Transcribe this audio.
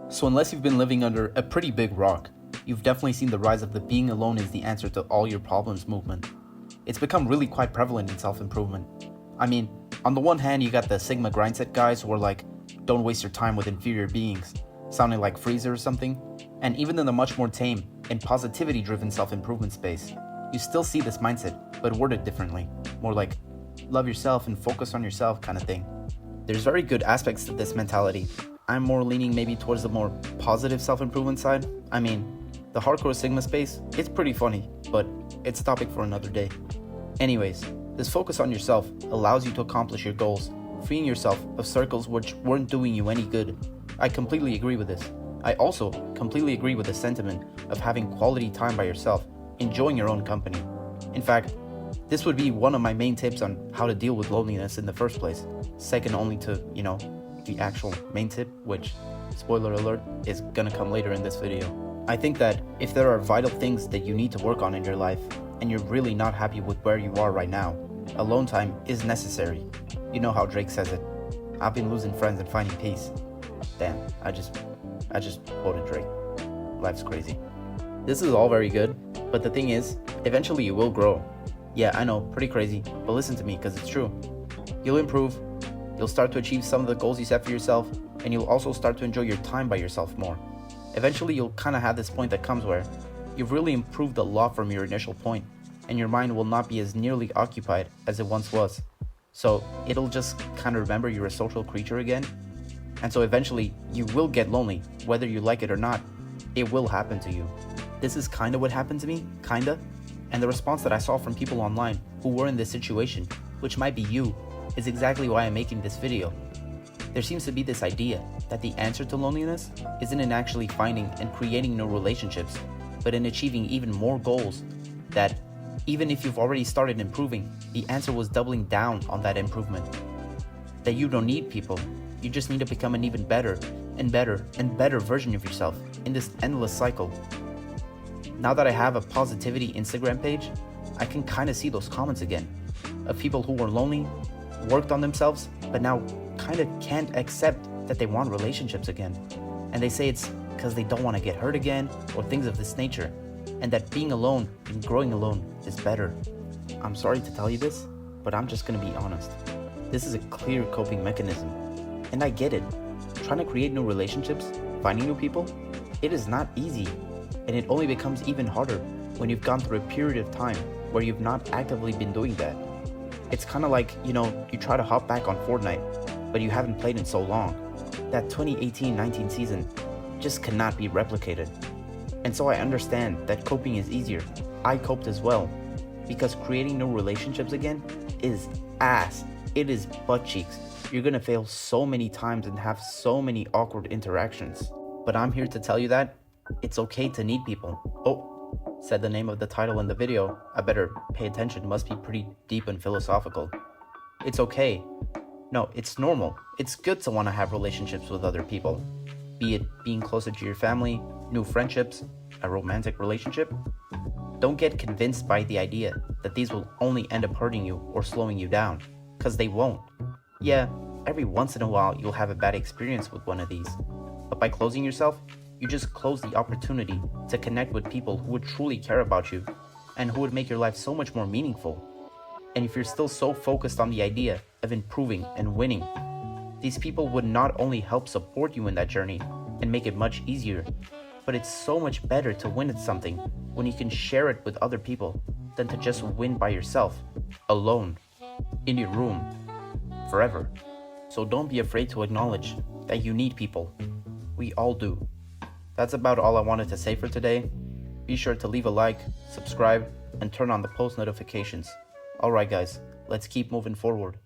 So unless you've been living under a pretty big rock, you've definitely seen the rise of the being alone is the answer to all your problems movement. It's become really quite prevalent in self-improvement. I mean, on the one hand, you got the Sigma grindset guys who are like, don't waste your time with inferior beings, sounding like Freezer or something. And even in the much more tame and positivity-driven self-improvement space, you still see this mindset, but worded differently. More like, love yourself and focus on yourself kind of thing. There's very good aspects to this mentality. I'm more leaning maybe towards the more positive self-improvement side. I mean, the hardcore Sigma space, it's pretty funny, but it's a topic for another day. Anyways, this focus on yourself allows you to accomplish your goals, freeing yourself of circles which weren't doing you any good. I completely agree with this. I also completely agree with the sentiment of having quality time by yourself, enjoying your own company. In fact, this would be one of my main tips on how to deal with loneliness in the first place, second only to, the actual main tip, which, spoiler alert, is gonna come later in this video. I think that if there are vital things that you need to work on in your life, and you're really not happy with where you are right now, alone time is necessary. You know how Drake says it. I've been losing friends and finding peace. Damn, I just quoted Drake. Life's crazy. This is all very good, but the thing is, eventually you will grow. Yeah, I know, pretty crazy, but listen to me, because it's true. You'll improve, you'll start to achieve some of the goals you set for yourself, and you'll also start to enjoy your time by yourself more. Eventually you'll kind of have this point that comes where you've really improved a lot from your initial point, and your mind will not be as nearly occupied as it once was. So it'll just kind of remember you're a social creature again. And so eventually you will get lonely, whether you like it or not. It will happen to you. This is kind of what happened to me, kinda. And the response that I saw from people online who were in this situation, which might be you, is exactly why I'm making this video. There seems to be this idea that the answer to loneliness isn't in actually finding and creating new relationships, but in achieving even more goals. That even if you've already started improving, the answer was doubling down on that improvement. That you don't need people, you just need to become an even better and better and better version of yourself in this endless cycle. Now that I have a positivity Instagram page, I can kind of see those comments again of people who were lonely, worked on themselves, but now kind of can't accept that they want relationships again. And they say it's because they don't want to get hurt again or things of this nature, and that being alone and growing alone is better. I'm sorry to tell you this, but I'm just gonna be honest. This is a clear coping mechanism, and I get it. Trying to create new relationships, finding new people, it is not easy, and it only becomes even harder when you've gone through a period of time where you've not actively been doing that. It's kind of like, you try to hop back on Fortnite, but you haven't played in so long. That 2018-19 season just cannot be replicated. And so I understand that coping is easier. I coped as well, because creating new relationships again is ass. It is butt cheeks. You're gonna fail so many times and have so many awkward interactions. But I'm here to tell you that it's okay to need people. Oh, said the name of the title in the video. I better pay attention, must be pretty deep and philosophical. It's okay. No, it's normal. It's good to want to have relationships with other people. Be it being closer to your family, new friendships, a romantic relationship. Don't get convinced by the idea that these will only end up hurting you or slowing you down, because they won't. Yeah, every once in a while you'll have a bad experience with one of these, but by closing yourself, you just close the opportunity to connect with people who would truly care about you and who would make your life so much more meaningful. And if you're still so focused on the idea of improving and winning, these people would not only help support you in that journey and make it much easier, but it's so much better to win at something when you can share it with other people than to just win by yourself, alone, in your room, forever. So don't be afraid to acknowledge that you need people. We all do. That's about all I wanted to say for today. Be sure to leave a like, subscribe, and turn on the post notifications. Alright guys, let's keep moving forward.